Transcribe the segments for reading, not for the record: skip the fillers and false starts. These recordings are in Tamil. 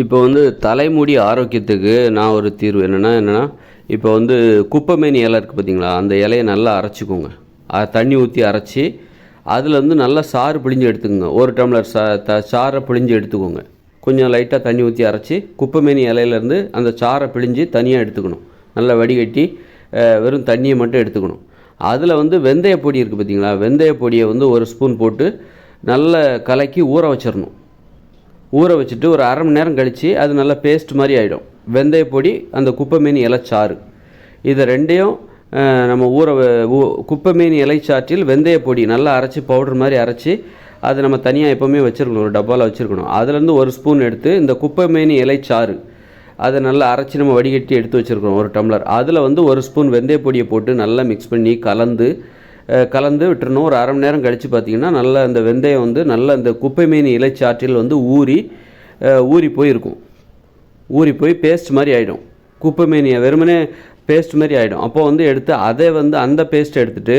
இப்போ தலைமுடி ஆரோக்கியத்துக்கு நான் ஒரு தீர்வு என்னென்னா இப்போ குப்பைமேனி இலை இருக்குது பார்த்தீங்களா, அந்த இலையை நல்லா அரைச்சிக்கோங்க. தண்ணி ஊற்றி அரைச்சி அதில் நல்லா சாறு பிழிஞ்சு எடுத்துக்கோங்க. ஒரு டம்ளர் சாறை பிழிஞ்சு எடுத்துக்கோங்க. கொஞ்சம் லைட்டாக தண்ணி ஊற்றி அரைச்சி குப்பைமேனி இலையிலேருந்து அந்த சாறை பிழிஞ்சு தனியாக எடுத்துக்கணும். நல்லா வடிகட்டி வெறும் தண்ணியை மட்டும் எடுத்துக்கணும். அதில் வெந்தய பொடி இருக்குது பார்த்தீங்களா, வெந்தய பொடியை ஒரு ஸ்பூன் போட்டு நல்லா கலக்கி ஊற வச்சிடணும். ஊற வச்சுட்டு ஒரு அரை மணி நேரம் கழித்து அது நல்லா பேஸ்ட் மாதிரி ஆகிடும். வெந்தய பொடி, அந்த குப்பைமேனி இலைச்சாறு, இதை ரெண்டையும் நம்ம குப்பைமேனி இலைச்சாற்றில் வெந்தய பொடி நல்லா அரைச்சி பவுடர் மாதிரி அரைச்சி அதை நம்ம தனியாக எப்போவுமே வச்சுருக்கணும், ஒரு டப்பாவில் வச்சுருக்கணும். அதுலேருந்து ஒரு ஸ்பூன் எடுத்து இந்த குப்பைமேனி இலைச்சாறு அதை நல்லா அரைச்சி நம்ம வடிகட்டி எடுத்து வச்சுருக்கோம் ஒரு டம்ளர். அதில் ஒரு ஸ்பூன் வெந்தய பொடியை போட்டு நல்லா மிக்ஸ் பண்ணி கலந்து விட்டுறணும். ஒரு அரை மணி நேரம் கழித்து பார்த்திங்கன்னா நல்லா அந்த வெந்தயம் நல்லா அந்த குப்பைமேனி இலைச்சாற்றில் ஊறி போயிருக்கும். ஊறி போய் பேஸ்ட் மாதிரி ஆகிடும். குப்பைமேனியை வெறுமனே பேஸ்ட் மாதிரி ஆகிடும். அப்போ எடுத்து அதை அந்த பேஸ்ட்டை எடுத்துகிட்டு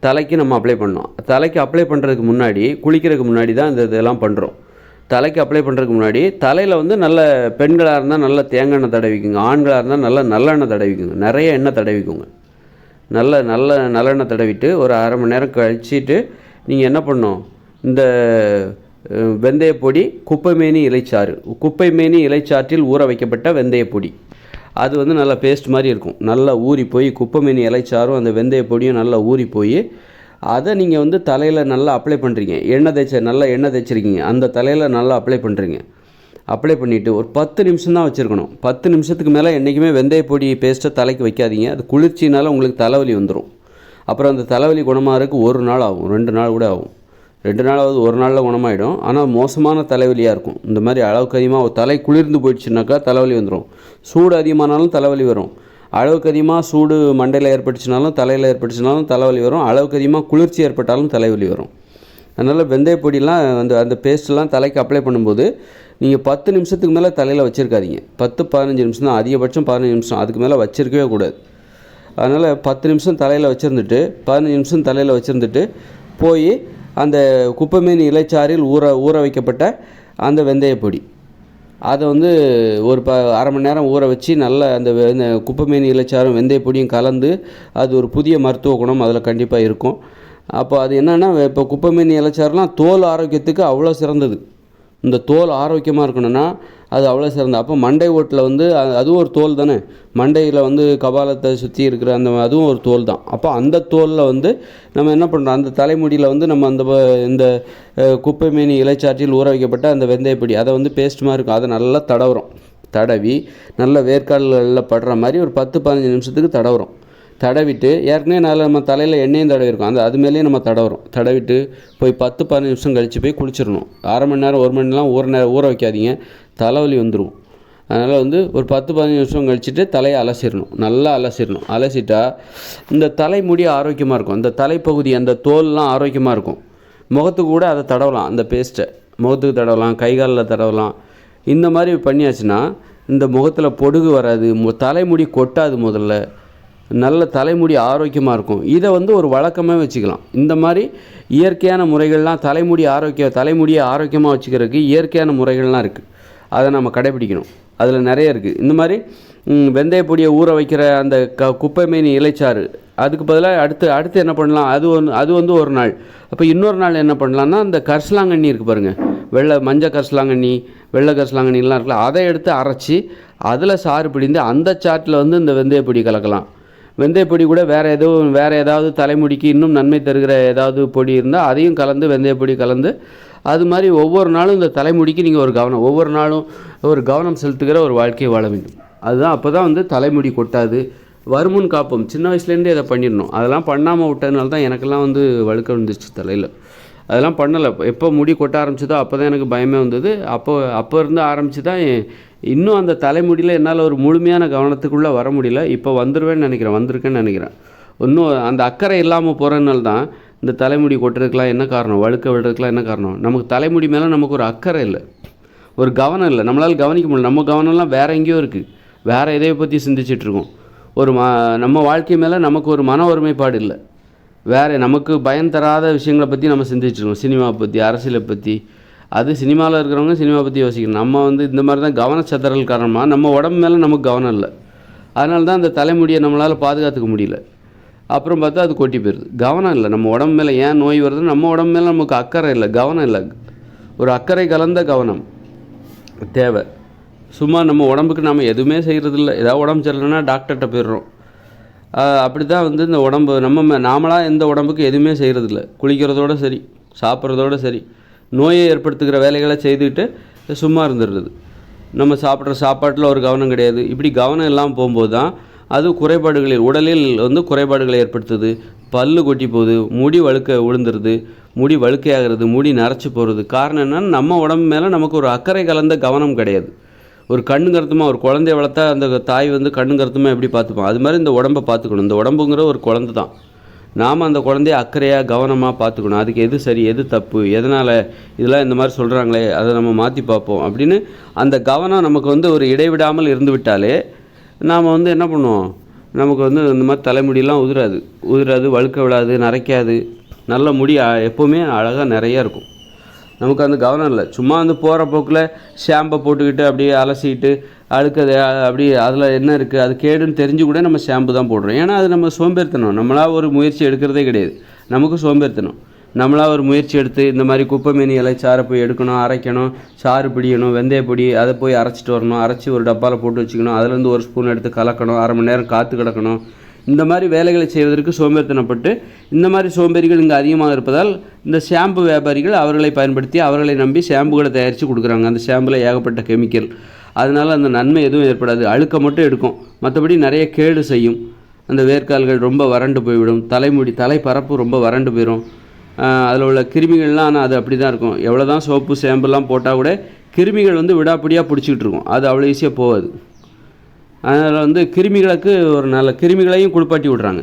தலைக்கு நம்ம அப்ளை பண்ணோம். தலைக்கு அப்ளை பண்ணுறதுக்கு முன்னாடி, குளிக்கிறதுக்கு முன்னாடி தான் இதெல்லாம் பண்ணுறோம். தலைக்கு அப்ளை பண்ணுறதுக்கு முன்னாடி தலையில் நல்ல பெண்களாக இருந்தால் நல்ல தேங்காய் எண்ணெய் தடவிக்குங்க, ஆண்களாக இருந்தால் நல்ல நல்லெண்ணெய் தடவிக்குங்க, நிறைய எண்ணெய் தடவிக்குங்க. நல்லெண்ணெய் தடவிட்டு ஒரு அரை மணி நேரம் கழிச்சிட்டு நீங்கள் என்ன பண்ணணும், இந்த வெந்தய பொடி, குப்பைமேனி இலைச்சாற்றில் ஊற வைக்கப்பட்ட வெந்தய பொடி, அது நல்லா பேஸ்ட் மாதிரி இருக்கும். நல்லா ஊறி போய் குப்பைமேனி இலைச்சாரும் அந்த வெந்தய பொடியும் நல்லா ஊறி போய் அதை நீங்கள் தலையில் நல்லா அப்ளை பண்ணுறீங்க. நல்லா எண்ணெய் தேய்ச்சிருக்கீங்க, அந்த தலையில் நல்லா அப்ளை பண்ணுறீங்க. அப்ளை பண்ணிவிட்டு ஒரு 10 நிமிஷம் தான் வச்சுருக்கணும். 10 நிமிஷத்துக்கு மேலே என்றைக்குமே வெந்தய பொடி பேஸ்ட்டை தலைக்கு வைக்காதீங்க. அது குளிர்ச்சினால உங்களுக்கு தலைவலி வந்துடும். அப்புறம் அந்த தலைவலி குணமாகிறதுக்கு 1 நாள் ஆகும், 2 நாள் கூட ஆகும். 2 நாளாவது 1 நாளில் குணமாகிடும். ஆனால் மோசமான தலைவலியாக இருக்கும். இந்த மாதிரி அளவுக்கு அதிகமாக தலை குளிர்ந்து போயிடுச்சுனாக்கா தலைவலி வந்துடும். சூடு அதிகமானாலும் தலைவலி வரும். அளவுக்கு அதிகமாக சூடு மண்டையில் ஏற்பட்டுச்சுனாலும் தலையில் ஏற்பட்டுச்சுனாலும் தலைவலி வரும். அளவுக்கு அதிகமாக குளிர்ச்சி ஏற்பட்டாலும் தலைவலி வரும். அதனால் வெந்தய பொடியெலாம் அந்த பேஸ்ட்டெல்லாம் தலைக்கு அப்ளை பண்ணும்போது நீங்கள் 10 நிமிஷத்துக்கு மேலே தலையில் வச்சுருக்காதீங்க. 10-15 நிமிஷம் தான், அதிகபட்சம் 15 நிமிஷம், அதுக்கு மேலே வச்சுருக்கவே கூடாது. அதனால் 10 நிமிஷம் தலையில் வச்சுருந்துட்டு 15 நிமிஷம் தலையில் வச்சுருந்துட்டு போய் அந்த குப்பைமேனி இலைச்சாறில் ஊற வைக்கப்பட்ட அந்த வெந்தய பொடி அதை ஒரு அரை மணி நேரம் ஊற வச்சு நல்லா அந்த குப்பைமேனி இலைச்சாரும் வெந்தய பொடியும் கலந்து, அது ஒரு புதிய மருத்துவ குணம் அதில் கண்டிப்பாக இருக்கும். அப்போ அது என்னென்னா, இப்போ குப்பைமேனி இலைச்சாறுலாம் தோல் ஆரோக்கியத்துக்கு அவ்வளோ சிறந்தது. இந்த தோல் ஆரோக்கியமாக இருக்கணும்னா அது அவ்வளோ சிறந்தது. அப்போ மண்டை ஓட்டில் அதுவும் ஒரு தோல் தானே, மண்டையில் கபாலத்தை சுற்றி இருக்கிற அதுவும் ஒரு தோல் தான். அப்போ அந்த தோலில் நம்ம என்ன பண்ணுறோம், அந்த தலைமுடியில் நம்ம இந்த குப்பைமேனி இலைச்சாற்றில் ஊற வைக்கப்பட்ட அந்த வெந்தயப்பொடி அதை பேஸ்ட் மாதிரி இருக்கும். அதை நல்லா தடவி நல்ல வேர்க்காலில் படுற மாதிரி ஒரு 10-15 நிமிஷத்துக்கு தடவிட்டு ஏற்கனவே நம்ம தலையில் எண்ணெயும் தடவிருக்கோம், அது மேலேயே நம்ம தடவிட்டு போய் 10-15 நிமிஷம் கழித்து போய் குளிச்சிடணும். அரை மணி நேரம் 1 மணி நேரம் ஊற வைக்காதீங்க, தலைவலி வந்துடும். அதனால் ஒரு 10-15 நிமிஷம் கழிச்சிட்டு தலையை நல்லா அலசிட்டா இந்த தலைமுடி ஆரோக்கியமாக இருக்கும். அந்த தலைப்பகுதி, அந்த தோல்லாம் ஆரோக்கியமாக இருக்கும். முகத்துக்கு கூட அதை தடவலாம், அந்த பேஸ்ட்டை முகத்துக்கு தடவலாம், கைகாலில் தடவலாம். இந்த மாதிரி பண்ணியாச்சுன்னா இந்த முகத்தில் பொடுகு வராது, தலைமுடி கொட்டாது, முதல்ல நல்ல தலைமுடி ஆரோக்கியமாக இருக்கும். இதை ஒரு வழக்கமாக வச்சுக்கலாம். இந்த மாதிரி இயற்கையான முறைகள்லாம் தலைமுடியை ஆரோக்கியமாக வச்சுக்கிறதுக்கு இயற்கையான முறைகள்லாம் இருக்குது. அதை நம்ம கடைபிடிக்கணும். அதில் நிறைய இருக்குது. இந்த மாதிரி வெந்தய பொடியை ஊற வைக்கிற அந்த குப்பைமேனி இலைச்சாறு, அதுக்கு பதிலாக அடுத்து என்ன பண்ணலாம், அது ஒரு நாள். அப்போ இன்னொரு நாள் என்ன பண்ணலான்னா, அந்த கரிசலாங்கண்ணி இருக்குது பாருங்கள், மஞ்சள் கரிசலாங்கண்ணி, வெள்ளை கரிசலாங்கண்ணிலாம் இருக்குல்ல, அதை எடுத்து அரைச்சி அதில் சாறு பிடிந்து அந்த சாட்டில் இந்த வெந்தய பொடி கலக்கலாம். வெந்தயப்பொடி கூட வேறு ஏதாவது தலைமுடிக்கு இன்னும் நன்மை தருகிற ஏதாவது பொடி இருந்தால் அதையும் கலந்து, வெந்தயப்பொடி கலந்து, அது மாதிரி ஒவ்வொரு நாளும் இந்த தலைமுடிக்கு நீங்கள் ஒவ்வொரு நாளும் ஒரு கவனம் செலுத்துகிற ஒரு வாழ்க்கையை வாழ வேண்டும். அதுதான் அப்போ தான் தலைமுடி கொட்டாது. வருமுன் காப்போம். சின்ன வயசுலேருந்தே அதை பண்ணிடணும். அதெல்லாம் பண்ணாமல் விட்டதுனால தான் எனக்கெல்லாம் வழுக்க வந்துருச்சு தலையில். அதெல்லாம் பண்ணலை. எப்போ முடி கொட்ட ஆரம்பிச்சதோ அப்போ தான் எனக்கு பயமே வந்தது. அப்போ இருந்து ஆரம்பித்து தான் இன்னும் அந்த தலைமுடியில் என்னால் ஒரு முழுமையான கவனத்துக்குள்ளே வர முடியல. இப்போ வந்திருக்கேன்னு நினைக்கிறேன். இன்னும் அந்த அக்கறை இல்லாமல் போகிறதுனால தான் இந்த தலைமுடி கொட்டுறதுக்கெலாம் என்ன காரணம், வழுக்க விடுறதுக்கெலாம் என்ன காரணம், நமக்கு தலைமுடி மேலே நமக்கு ஒரு அக்கறை இல்லை, ஒரு கவனம் இல்லை. நம்மளால் கவனிக்க முடியல. நம்ம கவனம்லாம் வேறு எங்கேயோ இருக்குது, வேறு எதையை பற்றி சிந்திச்சிட்ருக்கோம். நம்ம வாழ்க்கை மேலே நமக்கு ஒரு மன ஒருமைப்பாடு இல்லை. வேறு நமக்கு பயன் தராத விஷயங்களை பற்றி நம்ம சிந்திச்சிருக்கோம். சினிமா பற்றி, அரசியலை பற்றி, அது சினிமாவில் இருக்கிறவங்க சினிமா பற்றி யோசிக்கணும். நம்ம வந்து இந்த மாதிரி தான் கவனச்சிதறல் காரணமாக நம்ம உடம்பு மேலே நமக்கு கவனம் இல்லை. அதனால தான் அந்த தலைமுடியை நம்மளால் பாதுகாத்துக்க முடியல. அப்புறம் பார்த்தா அது கொட்டி போயிடுது. கவனம் இல்லை, நம்ம உடம்பு மேலே ஏன் நோய் வருதுன்னு நம்ம உடம்பு மேலே நமக்கு அக்கறை இல்லை, கவனம் இல்லை. ஒரு அக்கறை கலந்த கவனம் தேவை. சும்மா நம்ம உடம்புக்கு நம்ம எதுவுமே செய்கிறதில்ல. ஏதாவது உடம்பு சரியில்லைன்னா டாக்டர்கிட்ட போயிடுறோம். அப்படி தான் வந்து இந்த உடம்பு நாமளாக எந்த உடம்புக்கு எதுவுமே செய்கிறதில்ல. குளிக்கிறதோடு சரி, சாப்பிட்றதோடு சரி, நோயை ஏற்படுத்துகிற வேலைகளை செய்துக்கிட்டு சும்மா இருந்துடுறது. நம்ம சாப்பிட்ற சாப்பாட்டில் ஒரு கவனம் கிடையாது. இப்படி கவனம் இல்லாமல் போகும்போது தான் அது குறைபாடுகளில் உடலில் வந்து குறைபாடுகளை ஏற்படுத்துது. பல்லு கொட்டி போகுது, முடி விழுந்துருது, முடி வழுக்கையாகிறது, முடி நரைச்சி போகிறது. காரணம் என்னன்னா நம்ம உடம்பு மேலே நமக்கு ஒரு அக்கறை கலந்த கவனம் கிடையாது. ஒரு கண்ணு கருத்துமாக ஒரு குழந்தைய வளர்த்தா அந்த தாய் வந்து கண்ணு கருத்துமாக எப்படி பார்த்துப்போம், அது மாதிரி இந்த உடம்பை பார்த்துக்கணும். இந்த உடம்புங்கிற ஒரு குழந்தை தான். நாம் அந்த குழந்தைய அக்கறையாக கவனமாக பார்த்துக்கணும். அதுக்கு எது சரி எது தப்பு, எதனால் இதெல்லாம் இந்த மாதிரி சொல்கிறாங்களே அதை நம்ம மாற்றி பார்ப்போம் அப்படின்னு அந்த கவனம் நமக்கு வந்து ஒரு இடைவிடாமல் இருந்து விட்டாலே நாம் வந்து என்ன பண்ணுவோம், நமக்கு வந்து இந்த மாதிரி தலைமுடியெல்லாம் உதிராது, வழுக்க விடாது, நரைக்காது. நல்ல முடி எப்போவுமே அழகாக நிறையா இருக்கும். நமக்கு அந்த கவனம் இல்லை. சும்மா வந்து போகிற போக்கில் ஷாம்பை போட்டுக்கிட்டு அப்படியே அலசிக்கிட்டு அழுக்கது அப்படி அதில் என்ன இருக்குது அது கேடுன்னு தெரிஞ்சு கூட நம்ம ஷாம்பு தான் போடுறோம். ஏன்னா அது நம்ம சோம்பேறித்தனம். நம்மளாக ஒரு முயற்சி எடுக்கிறதே கிடையாது. நமக்கு சோம்பேறித்தனம். நம்மளாக ஒரு முயற்சி எடுத்து இந்த மாதிரி குப்பைமேனி இலை சாறை போய் எடுக்கணும், அரைக்கணும், சாறு பிடிக்கணும், வெந்தயப்பொடி அதை போய் அரைச்சிட்டு வரணும், அரைச்சி ஒரு டப்பாவில் போட்டு வச்சுக்கணும், அதுலேருந்து ஒரு ஸ்பூன் எடுத்து கலக்கணும், 1/2 மணி நேரம் காற்று கிடக்கணும். இந்த மாதிரி வேலைகளை செய்வதற்கு சோம்பேறித்தனப்பட்டு இந்த மாதிரி சோம்பேறிகள் இங்கே அதிகமாக இருப்பதால் இந்த ஷாம்பு வியாபாரிகள் அவர்களை பயன்படுத்தி அவர்களை நம்பி ஷாம்புகளை தயாரித்து கொடுக்குறாங்க. அந்த ஷாம்பில் ஏகப்பட்ட கெமிக்கல். அதனால் அந்த நன்மை எதுவும் ஏற்படாது, அழுக்க மட்டும் எடுக்கும், மற்றபடி நிறைய கேடு செய்யும். அந்த வேர்க்கால்கள் ரொம்ப வறண்டு போய்விடும், தலை பரப்பு ரொம்ப வறண்டு போயிடும். அதில் உள்ள கிருமிகள்லாம் ஆனால் அது அப்படி தான் இருக்கும். எவ்வளோ தான் சோப்பு ஷாம்புலாம் போட்டால் கூட கிருமிகள் வந்து விடாப்பிடியாக பிடிச்சிக்கிட்டு இருக்கும். அது அவ்வளோ ஈஸியாக போகாது. அதனால் வந்து கிருமிகளுக்கு ஒரு நல்ல கிருமிகளையும் குளிப்பாட்டி விட்றாங்க.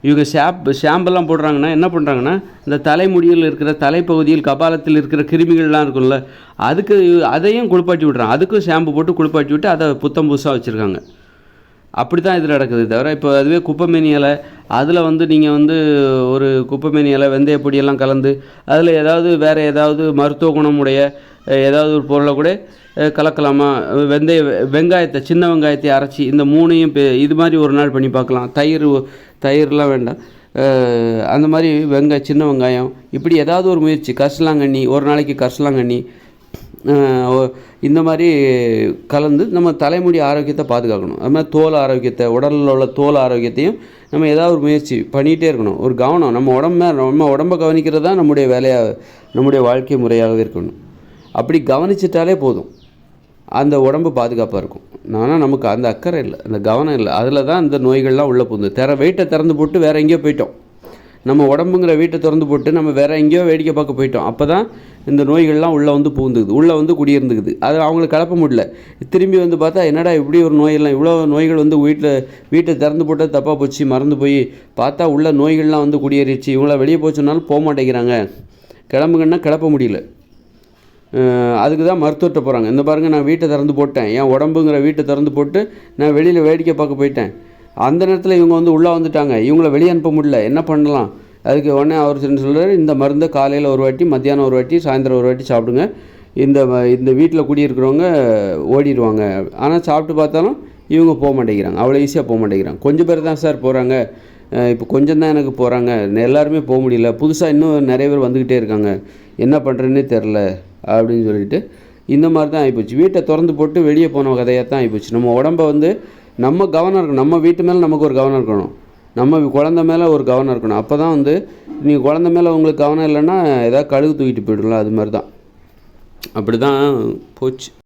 இவங்க ஷாம்பெல்லாம் போடுறாங்கன்னா என்ன பண்ணுறாங்கன்னா இந்த தலைமுடியில் இருக்கிற தலைப்பகுதியில் கபாலத்தில் இருக்கிற கிருமிகள்லாம் இருக்கும்ல அதையும் குளிப்பாட்டி விட்றாங்க. அதுக்கும் ஷாம்பு போட்டு குளிப்பாட்டி விட்டு அதை புத்தம் புதுசாக வச்சுருக்காங்க. அப்படி தான் இது நடக்குது. தவிர இப்போ அதுவே குப்பைமேனி இலை அதில் வந்து நீங்கள் வந்து ஒரு குப்பைமேனி இலை வெந்தயப்பொடியெல்லாம் கலந்து அதில் வேறு ஏதாவது மருத்துவ குணமுடைய ஏதாவது ஒரு பொருளை கூட கலக்கலாமா, வெங்காயத்தை சின்ன வெங்காயத்தை அரைச்சி இந்த 3ஐயும் இது மாதிரி ஒரு நாள் பண்ணி பார்க்கலாம். தயிர்லாம் வேண்டாம், அந்த மாதிரி சின்ன வெங்காயம் இப்படி ஏதாவது ஒரு முயற்சி, கரிசலாங்கண்ணி ஒரு நாளைக்கு கரிசலாங்கண்ணி இந்த மாதிரி கலந்து நம்ம தலைமுடி ஆரோக்கியத்தை பாதுகாக்கணும். அது மாதிரி தோல் ஆரோக்கியத்தை, உடலில் உள்ள தோல் ஆரோக்கியத்தையும் நம்ம ஏதாவது ஒரு முயற்சி பண்ணிகிட்டே இருக்கணும். ஒரு கவனம் நம்ம உடம்பை கவனிக்கிறது தான் நம்முடைய வேலையாக, நம்முடைய வாழ்க்கை முறையாகவே இருக்கணும். அப்படி கவனிச்சிட்டாலே போதும், அந்த உடம்பு பாதுகாப்பாக இருக்கும். ஆனால் நமக்கு அந்த அக்கறை இல்லை, அந்த கவனம் இல்லை. அதில் தான் இந்த நோய்கள்லாம் உள்ளே போகுது. வெயிட்டை திறந்து போட்டு வேறு எங்கேயோ போயிட்டோம். நம்ம உடம்புங்கிற வீட்டை திறந்து போட்டு நம்ம வேறு எங்கேயோ வேடிக்கை பார்க்க போயிட்டோம். அப்போ தான் இந்த நோய்கள்லாம் உள்ளே வந்து பூந்துக்குது, உள்ளே வந்து குடியிருந்துக்குது. அது அவங்களுக்கு கலப்ப முடியல. திரும்பி வந்து பார்த்தா என்னடா இப்படி ஒரு நோயெல்லாம், இவ்வளோ நோய்கள் வந்து வீட்டை திறந்து போட்டால் தப்பாக போச்சு, மறந்து போய் பார்த்தா உள்ள நோய்கள்லாம் வந்து குடியேறிச்சு. இவங்கள வெளியே போச்சுனாலும் போக மாட்டேங்கிறாங்க, கிளம்புங்கன்னா கிளப்ப முடியல. அதுக்கு தான் மருத்துவர்கிட்ட போகிறாங்க. இந்த பாருங்கள், நான் வீட்டை திறந்து போட்டேன், என் உடம்புங்கிற வீட்டை திறந்து போட்டு நான் வெளியில் வேடிக்கை பார்க்க போயிட்டேன். அந்த நேரத்தில் இவங்க வந்து உள்ளே வந்துட்டாங்க, இவங்கள வெளியே அனுப்ப முடியல, என்ன பண்ணலாம்? அதுக்கு உடனே அவர் சொல்கிறார், இந்த மருந்தை காலையில் ஒரு வாட்டி, மத்தியானம் ஒரு வாட்டி, சாயந்தரம் ஒரு வாட்டி சாப்பிடுங்க. இந்த வீட்டில் குடியிருக்கிறவங்க ஓடிடுவாங்க. ஆனால் சாப்பிட்டு பார்த்தாலும் இவங்க போக மாட்டேங்கிறாங்க, அவ்வளோ ஈஸியாக போக மாட்டேங்கிறாங்க. கொஞ்சம் பேர் தான் சார் போகிறாங்க, இப்போ கொஞ்சம் தான் எனக்கு போகிறாங்க, எல்லாருமே போக முடியல, புதுசாக இன்னும் நிறைய பேர் வந்துக்கிட்டே இருக்காங்க, என்ன பண்ணுறேன்னே தெரில அப்படின்னு சொல்லிட்டு இந்த மாதிரி தான் ஆகிப்போச்சு. வீட்டை திறந்து போட்டு வெளியே போன கதையாக தான் ஆகிப்போச்சு. நம்ம உடம்பை வந்து நம்ம கவனம் இருக்கணும், நம்ம வீட்டு மேலே நமக்கு ஒரு கவனம் இருக்கணும், நம்ம குழந்தை மேலே ஒரு கவனம் இருக்கணும். அப்போ தான் வந்து நீங்கள் குழந்தை மேலே உங்களுக்கு கவனம் இல்லைன்னா ஏதாவது கழுகு தூக்கிட்டு போய்டலாம். அது மாதிரி தான், அப்படி தான் போச்சு.